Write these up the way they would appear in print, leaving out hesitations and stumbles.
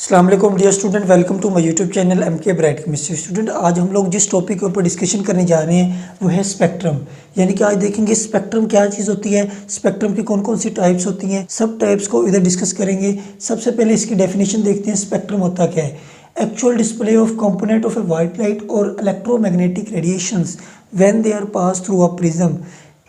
अस्सलाम वालेकुम dear student, welcome to my YouTube channel MK Bright Chemistry. Student, आज हम लोग जिस टॉपिक के ऊपर डिस्कशन करने जा रहे हैं वो है स्पेक्ट्रम। यानी कि आज देखेंगे स्पेक्ट्रम क्या चीज़ होती है, स्पेक्ट्रम की कौन कौन सी टाइप्स होती हैं, सब टाइप्स को इधर डिस्कस करेंगे। सबसे पहले इसकी डेफिनेशन देखते हैं, स्पेक्ट्रम होता क्या है। Actual display of component of a white light और electromagnetic radiations when they are pass through a prism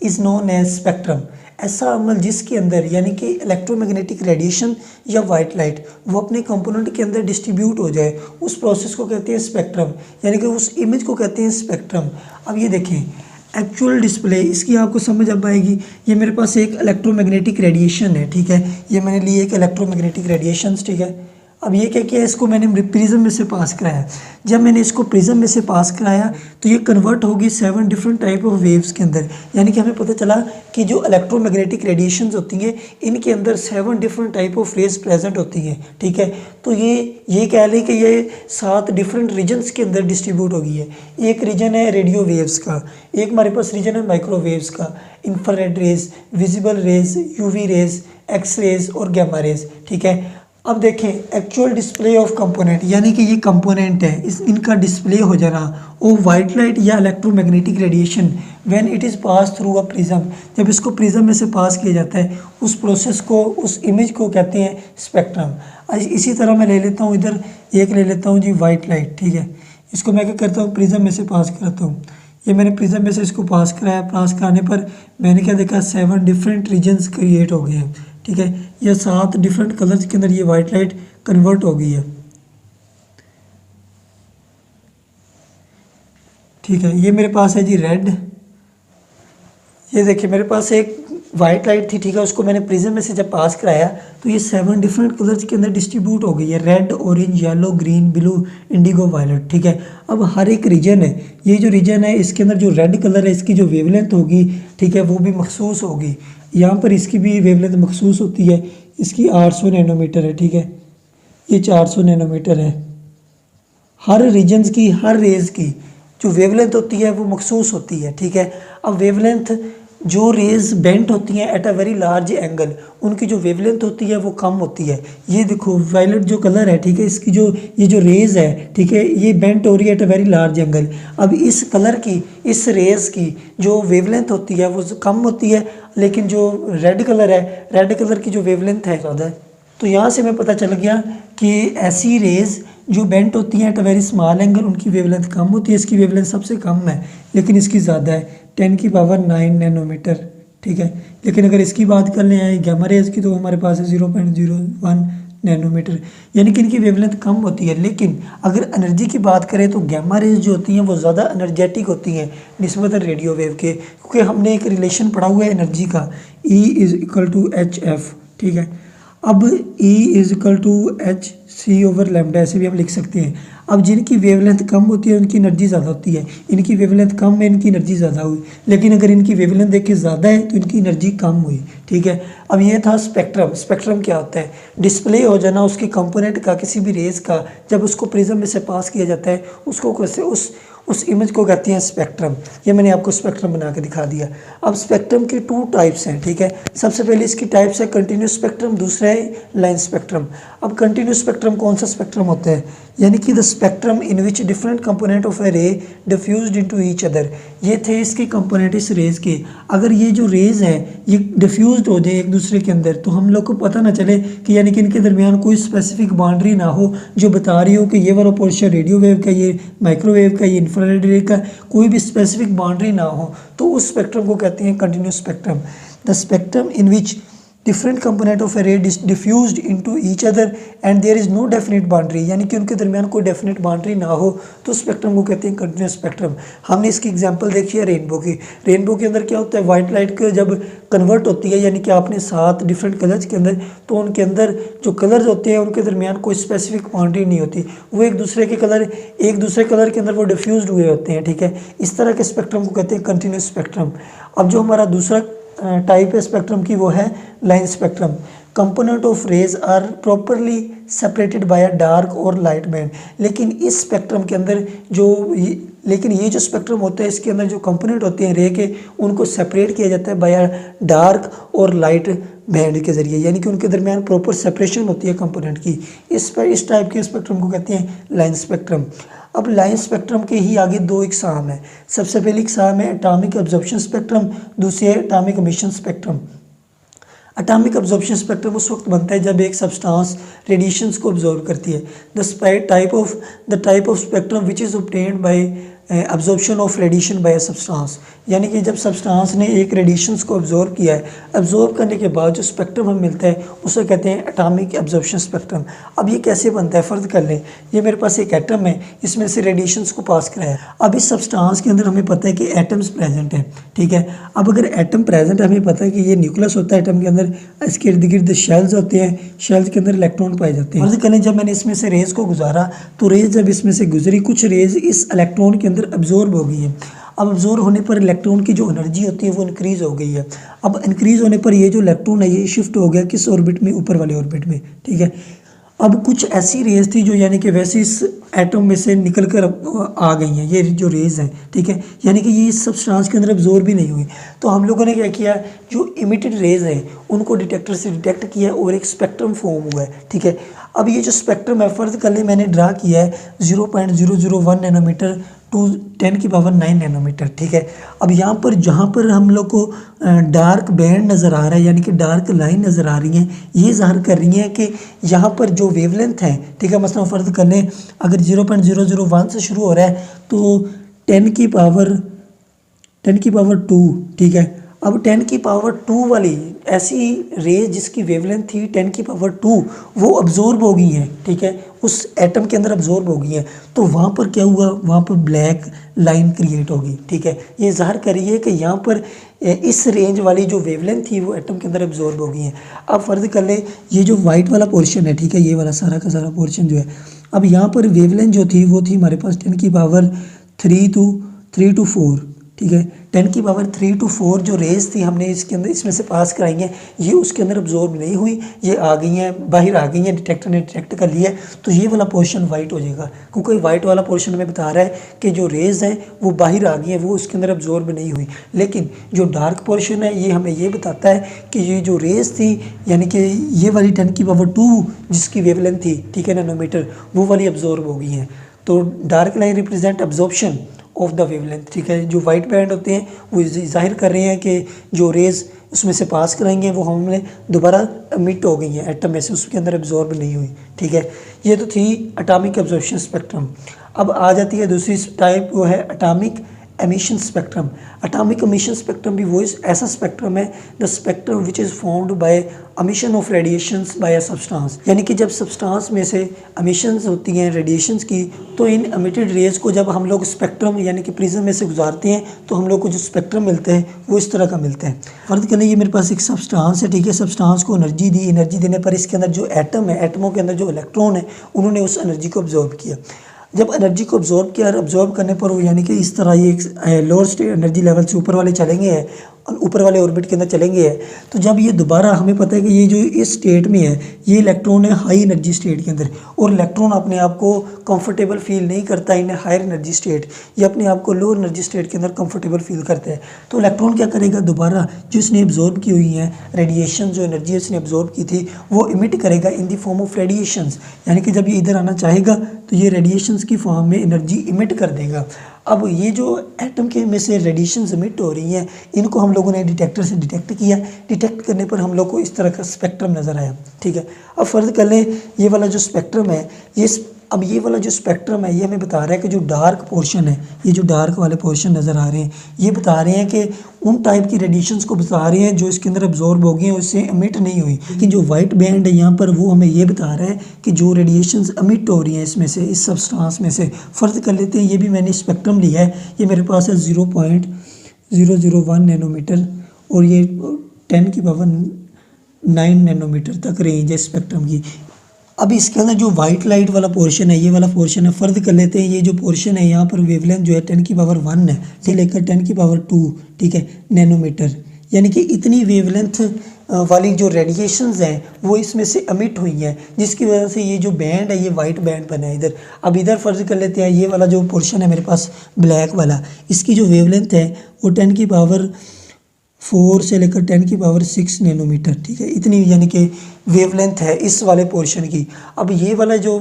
is known as spectrum. ऐसा अमल जिसके अंदर यानी कि इलेक्ट्रोमैग्नेटिक रेडिएशन या वाइट लाइट वो अपने कंपोनेंट के अंदर डिस्ट्रीब्यूट हो जाए, उस प्रोसेस को कहते हैं स्पेक्ट्रम, यानी कि उस इमेज को कहते हैं स्पेक्ट्रम। अब ये देखें एक्चुअल डिस्प्ले, इसकी आपको समझ अब आएगी। ये मेरे पास एक इलेक्ट्रोमैग्नेटिक रेडिएशन है, ठीक है, ये मैंने ली एक इलेक्ट्रोमैग्नेटिक रेडिएशन, ठीक है। अब ये क्या किया, इसको मैंने प्रिज्म में से पास कराया। जब मैंने इसको प्रिज्म में से पास कराया तो ये कन्वर्ट होगी 7 डिफरेंट टाइप ऑफ वेव्स के अंदर। यानी कि हमें पता चला कि जो इलेक्ट्रोमैग्नेटिक रेडिएशंस होती हैं इनके अंदर 7 different type of rays present होती हैं, ठीक है। तो ये कह लें कि ये 7 डिफरेंट रीजन्स के अंदर डिस्ट्रीब्यूट हो गई है। एक रीजन है रेडियो वेव्स का, एक हमारे पास रीजन है माइक्रोवेव्स का, infrared rays, visible rays, UV rays, X rays और गैमा रेज, ठीक है। अब देखें एक्चुअल डिस्प्ले ऑफ कंपोनेंट, यानी कि ये कंपोनेंट है, इनका डिस्प्ले हो जाना ओ वाइट लाइट या electromagnetic radiation when it is pass through a prism. जब इसको प्रिज्म में से पास किया जाता है उस प्रोसेस को, उस इमेज को कहते हैं स्पेक्ट्रम। इसी तरह मैं ले लेता हूँ, इधर एक ले लेता हूँ जी वाइट लाइट, ठीक है। इसको मैं क्या करता हूँ, प्रिज्म में से पास कराता हूँ। ये मैंने प्रिज्म में से इसको पास कराया, पास कराने पर मैंने क्या देखा, 7 डिफरेंट रीजन्स क्रिएट हो गए हैं, ठीक है। ये 7 डिफरेंट कलर्स के अंदर ये वाइट लाइट कन्वर्ट हो गई है, ठीक है। ये मेरे पास है जी रेड, ये देखिए मेरे पास एक वाइट लाइट थी, ठीक है, उसको मैंने प्रिज्म में से जब पास कराया तो ये 7 डिफरेंट कलर्स के अंदर डिस्ट्रीब्यूट हो गई है, red, orange, yellow, green, blue, indigo, violet, ठीक है। अब हर एक रीजन है, ये जो रीजन है इसके अंदर जो रेड कलर है इसकी जो वेवलेंथ होगी, ठीक है, वो भी मखसूस होगी। यहाँ पर इसकी भी वेवलेंथ मखसूस होती है, इसकी 800 नैनोमीटर है, ठीक है, ये 400 नैनोमीटर है। हर रीजन्स की, हर रेज की जो वेवलेंथ होती है वो मखसूस होती है, ठीक है। अब वेवलेंथ, जो रेज बेंट होती हैं at a very large angle, उनकी जो वेवलेंथ होती है वो कम होती है। ये देखो वायलेट जो कलर है, ठीक है, इसकी जो ये जो रेज है, ठीक है, ये बेंट हो रही है at a very large angle. अब इस कलर की, इस रेज की जो वेवलेंथ होती है वो कम होती है, लेकिन जो रेड कलर है, रेड कलर की जो वेवलेंथ है ज़्यादा है। तो यहाँ से हमें पता चल गया कि ऐसी रेज जो बेंट होती हैं at a very small angle उनकी वेवलेंथ कम होती है। इसकी वेवलेंथ सबसे कम है लेकिन इसकी ज़्यादा है, 10⁹ नैनोमीटर, ठीक है। लेकिन अगर इसकी बात कर लें गैमा रेज की तो हमारे पास है 0.01 नैनोमीटर, यानी कि इनकी वेवलेंथ कम होती है। लेकिन अगर एनर्जी की बात करें तो गैमा रेज जो होती हैं वो ज़्यादा एनर्जेटिक होती हैं निस्बतन रेडियो वेव के, क्योंकि हमने एक रिलेशन पढ़ा हुआ है एनर्जी का, E=hf, ठीक है। अब E=hc/λ ऐसे भी हम लिख सकते हैं। अब जिनकी वेवलेंथ कम होती है उनकी एनर्जी ज़्यादा होती है, इनकी वेवलेंथ कम है, इनकी एनर्जी ज़्यादा हुई। लेकिन अगर इनकी वेवलेंथ देखिए ज़्यादा है तो इनकी एनर्जी कम हुई, ठीक है। अब ये था स्पेक्ट्रम। स्पेक्ट्रम क्या होता है, डिस्प्ले हो जाना उसकी कंपोनेंट का, किसी भी रेज का, जब उसको प्रिज्म में से पास किया जाता है उसको कैसे उस इमेज को कहते हैं स्पेक्ट्रम। ये मैंने आपको स्पेक्ट्रम बना के दिखा दिया। अब स्पेक्ट्रम की 2 टाइप्स हैं, ठीक है। सबसे पहले इसकी टाइप्स है कंटिन्यूस स्पेक्ट्रम, दूसरा है लाइन स्पेक्ट्रम। अब कंटिन्यूस स्पेक्ट्रम कौन सा स्पेक्ट्रम होता है, यानी कि the spectrum in which different component of a ray diffused into each other. ये थे इसके कंपोनेंट इस रेज के। अगर ये जो रेज है ये डिफ्यूज्ड हो जाए एक दूसरे के अंदर तो हम लोग को पता ना चले कि यानी कि इनके दरमियान कोई स्पेसिफिक बाउंड्री ना हो जो बता रही हो कि ये वाला पोर्शन रेडियो वेव का, ये माइक्रोवेव का, ये इंफ्रारेड रे का, कोई भी स्पेसिफिक बाउंड्री ना हो, तो उस स्पेक्ट्रम को कहते हैं continuous spectrum. The spectrum in which different component of a ray diffused into each other and there is no definite boundary, यानी कि उनके दरमियान कोई डेफिनेट बाउंड्री ना हो तो स्पेक्ट्रम को कहते हैं कंटिन्यूस स्पेक्ट्रम। हमने इसकी एग्जांपल देखी है रेनबो की। रेनबो के अंदर क्या होता है, वाइट लाइट के जब कन्वर्ट होती है, यानी कि आपने 7 डिफरेंट कलर्स के अंदर, तो उनके अंदर जो कलर्स होते हैं उनके दरमियान कोई स्पेसिफिक बाउंड्री नहीं होती, वो एक दूसरे कलर के अंदर वो डिफ्यूज्ड हुए होते हैं, ठीक है। इस तरह के स्पेक्ट्रम को कहते हैं कंटिन्यूस स्पेक्ट्रम। अब जो हमारा दूसरा टाइप है स्पेक्ट्रम की वो है line spectrum. Component of rays are properly separated by a dark और लाइट बैंड। लेकिन इस स्पेक्ट्रम के अंदर ये जो स्पेक्ट्रम होता है इसके अंदर जो कंपोनेंट होते हैं रे के उनको सेपरेट किया जाता है बाय अ डार्क और लाइट बैंड के ज़रिए, यानी कि उनके दरमियान प्रॉपर सेपरेशन होती है कंपोनेंट की। इस टाइप के स्पेक्ट्रम को कहते हैं लाइन स्पेक्ट्रम। अब लाइन स्पेक्ट्रम के ही आगे दो इकसाम है। सबसे पहली इकसाम है एटॉमिक एब्जॉर्प्शन स्पेक्ट्रम, दूसरी है atomic emission spectrum. Atomic absorption spectrum उस वक्त बनता है जब एक सब्सटेंस रेडिएशंस को ऑब्जॉर्व करती है। The type of spectrum which is obtained by absorption of radiation bye substance, यानी कि जब सब्सटेंस ने एक रेडिएशंस को ऑब्जॉर्व किया है, ऑब्जॉर्व करने के बाद जो स्पेक्ट्रम हमें मिलता है उसे कहते हैं एटॉमिक एब्जॉर्प्शन स्पेक्ट्रम। अब ये कैसे बनता है, फ़र्ज़ कर लें ये मेरे पास एक एटम है, इसमें से रेडिएशंस को पास कराया। अब इस सब्सटेंस के अंदर हमें पता है कि एटम्स प्रेजेंट हैं, ठीक है। अब अगर एटम प्रेजेंट है, हमें पता है कि ये न्यूक्लियस होता है एटम के अंदर, इसके इर्द गिर्द शेल्स होते हैं, शेल्स के अंदर इलेक्ट्रॉन पाए जाते हैं। फर्ज़ करें जब मैंने इसमें से रेज़ को गुजारा तो रेज़ जब इसमें से गुजरी, कुछ रेज़ इस इलेक्ट्रॉन के अंदर अब्जॉर्ब हो गई है। अब अब्जॉर्ब होने पर इलेक्ट्रॉन की जो एनर्जी होती है वो इंक्रीज़ हो गई है। अब इंक्रीज़ होने पर ये जो इलेक्ट्रॉन है ये शिफ्ट हो गया किस ऑर्बिट में, ऊपर वाले ऑर्बिट में, ठीक है। अब कुछ ऐसी रेज थी जो यानी कि वैसे इस एटम में से निकल कर आ गई हैं, ये जो रेज हैं, ठीक है, यानी कि ये इस सब्सटेंस के अंदर अब्जॉर्ब भी नहीं हुई। तो हम लोगों ने क्या किया, जो इमिटेड रेज हैं उनको डिटेक्टर से डिटेक्ट किया और एक स्पेक्ट्रम फॉर्म हुआ है, ठीक है। अब ये जो स्पेक्ट्रम है, फ़र्ज़ कर ले मैंने ड्रा किया है 0.001 नैनोमीटर टू 10⁹ नैनोमीटर, ठीक है। अब यहाँ पर जहाँ पर हम लोग को डार्क बैंड नज़र आ रहा है, यानी कि डार्क लाइन नज़र आ रही हैं, ये ज़ाहिर कर रही हैं कि यहाँ पर जो वेवलेंथ है, ठीक है, मसलन फ़र्ज़ कर लें अगर 0.001 से शुरू हो रहा है तो 10⁻², ठीक है। अब 10⁻² वाली ऐसी रेज जिसकी वेवलेंथ थी 10⁻², वो अब्जॉर्ब हो गई हैं, ठीक है, उस एटम के अंदर अब्जॉर्ब हो गई हैं। तो वहाँ पर क्या हुआ, वहाँ पर ब्लैक लाइन क्रिएट होगी, ठीक है। ये ज़ाहिर करिए कि यहाँ पर इस रेंज वाली जो वेवलेंथ थी वो एटम के अंदर अब्जॉर्ब हो गई हैं। अब फ़र्ज़ कर ले ये जो वाइट वाला पोर्शन है, ठीक है, ये वाला सारा का सारा पोर्शन जो है, अब यहाँ पर वेवलेंथ जो थी वो थी हमारे पास 10⁻3 to 4, ठीक है। 10⁻3 to 4 जो रेज थी हमने इसके अंदर इसमें से पास कराई हैं, ये उसके अंदर अब्जॉर्ब नहीं हुई, ये आ गई हैं, बाहर आ गई हैं, डिटेक्टर ने डिटेक्ट कर लिया है। तो ये वाला पोर्शन वाइट हो जाएगा, क्योंकि वाइट वाला पोर्शन हमें बता रहा है कि जो रेज हैं वो बाहर आ गई हैं, वो उसके अंदर अब्जॉर्ब नहीं हुई। लेकिन जो डार्क पोर्शन है ये हमें ये बताता है कि ये जो रेज थी, यानी कि ये वाली 10⁻² जिसकी वेवलेंथ थी, ठीक है, नैनोमीटर, वो वाली अब्जॉर्ब हो गई हैं। तो dark line represent absorption of the wavelength, ठीक है। जो वाइट बैंड होते हैं वो जाहिर कर रहे हैं कि जो रेज़ उसमें से पास कराएंगे वो हमने दोबारा एमिट हो गई हैं एटम में से, उसके अंदर एब्जॉर्ब नहीं हुई, ठीक है। ये तो थी एटॉमिक एब्जॉर्प्शन स्पेक्ट्रम। अब आ जाती है दूसरी टाइप, वो है atomic emission spectrum. Atomic emission spectrum भी वो ऐसा स्पेक्ट्रम है, the spectrum which is formed by emission of radiations by a substance, यानी कि जब सब्सटेंस में से एमिशंस होती हैं रेडिएशंस की, तो इन एमिटेड रेज को जब हम लोग स्पेक्ट्रम यानी कि प्रिज्म में से गुजारते हैं तो हम लोग को जो स्पेक्ट्रम मिलता है वो इस तरह का मिलता है। फ़र्ज़ करें ये मेरे पास एक सब्सटेंस है, ठीक है, सब्सटेंस को एनर्जी दी, एनर्जी देने पर इसके अंदर जो एटम है, एटमों के अंदर जो इलेक्ट्रॉन है, उन्होंने उस एनर्जी को ऑब्जॉर्व किया। जब एनर्जी को ऑब्जॉर्व किया और ऑब्जॉर्व करने पर वो यानी कि इस तरह ये लोअर स्टेट एनर्जी लेवल से ऊपर वाले चलेंगे हैं, ऊपर वाले ऑर्बिट के अंदर चलेंगे हैं। तो जब ये दोबारा, हमें पता है कि ये जो इस स्टेट में है ये इलेक्ट्रॉन है हाई एनर्जी स्टेट के अंदर, और इलेक्ट्रॉन अपने आप को कंफर्टेबल फील नहीं करता इन हायर एनर्जी स्टेट, ये अपने आप को लोअर एनर्जी स्टेट के अंदर कंफर्टेबल फील करता है। तो इलेक्ट्रॉन क्या करेगा, दोबारा जो इसने एब्जॉर्ब की हुई है रेडिएशन, जो एनर्जी इसने एब्जॉर्ब की थी वो इमिट करेगा in the form of radiations, यानी कि जब ये इधर आना चाहेगा तो ये रेडिएशंस की फॉर्म में एनर्जी इमिट कर देगा। अब ये जो एटम के में से रेडिएशंस इमिट हो रही हैं, इनको हम लोगों ने डिटेक्टर से डिटेक्ट किया, डिटेक्ट करने पर हम लोग को इस तरह का स्पेक्ट्रम नज़र आया, ठीक है। अब फ़र्ज़ कर लें ये वाला जो स्पेक्ट्रम है, ये वाला जो स्पेक्ट्रम है ये हमें बता रहा है कि जो डार्क पोर्शन है, ये जो डार्क वाले पोर्शन नज़र आ रहे हैं, ये बता रहे हैं कि उन टाइप की रेडिएशंस को बता रहे हैं जो इसके अंदर अब्जॉर्ब हो गई हैं, उससे एमिट नहीं हुई। लेकिन जो वाइट बैंड है यहाँ पर वो हमें ये बता रहा है कि जो रेडिएशंस एमिट हो रही हैं इसमें से, इस सब्सटेंस में से, फ़र्ज़ कर लेते हैं ये भी मैंने स्पेक्ट्रम लिया है, ये मेरे पास है 0.001 नैनोमीटर और ये 10⁹ नैनोमीटर तक रेंज है स्पेक्ट्रम की। अब इसके अंदर जो वाइट लाइट वाला पोर्शन है, ये वाला पोर्शन है, फ़र्ज़ कर लेते हैं ये जो पोर्शन है यहाँ पर वेवलेंथ जो है 10⁻1 है से लेकर 10⁻², ठीक है, नैनोमीटर, यानी कि इतनी वेवलेंथ वाली जो रेडिएशंस हैं वो इसमें से एमिट हुई हैं, जिसकी वजह से ये जो बैंड है ये वाइट बैंड बना है इधर। अब इधर फ़र्ज़ कर लेते हैं ये वाला जो पोर्शन है मेरे पास ब्लैक वाला, इसकी जो वेवलेंथ है वो 10⁻⁴ 4 से लेकर 10 की पावर 6 नैनोमीटर, ठीक है, इतनी यानी कि वेवलेंथ है इस वाले पोर्शन की। अब ये वाला जो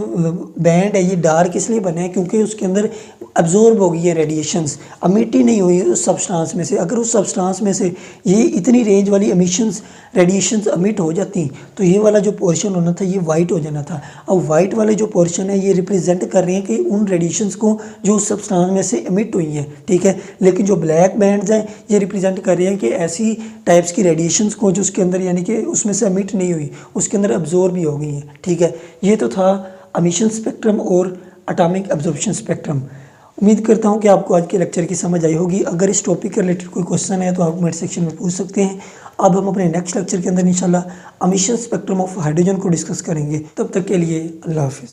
बैंड है ये डार्क इसलिए बना है क्योंकि उसके अंदर अब्जॉर्ब हो गई है रेडिएशंस, अमिट ही नहीं हुई उस सब्सटेंस में से। अगर उस सब्सटेंस में से ये इतनी रेंज वाली एमिशंस रेडिएशंस अमिट हो जाती तो ये वाला जो पोर्शन होना था ये वाइट हो जाना था। अब वाइट वाले जो पोर्शन है ये रिप्रेजेंट कर रहे हैं कि उन रेडिएशंस को जो उस सब्सटेंस में से एमिट हुई हैं, ठीक है। लेकिन जो ब्लैक बैंड्स हैं ये रिप्रेजेंट कर रहे हैं कि ऐसी टाइप्स की रेडिएशंस को जो उसके अंदर यानी कि उसमें से एमिट नहीं हुई, उसके अंदर अब्जॉर्ब भी हो गई हैं, ठीक है। ये तो था एमिशन स्पेक्ट्रम और एटॉमिक एब्जॉर्प्शन स्पेक्ट्रम। उम्मीद करता हूँ कि आपको आज के लेक्चर की समझ आई होगी। अगर इस टॉपिक के रिलेटेड कोई क्वेश्चन है तो आप कमेंट सेक्शन में पूछ सकते हैं। अब हम अपने नेक्स्ट लेक्चर के अंदर इंशाल्लाह एमिशन स्पेक्ट्रम ऑफ हाइड्रोजन को डिस्कस करेंगे। तब तक के लिए अल्लाह हाफिज़।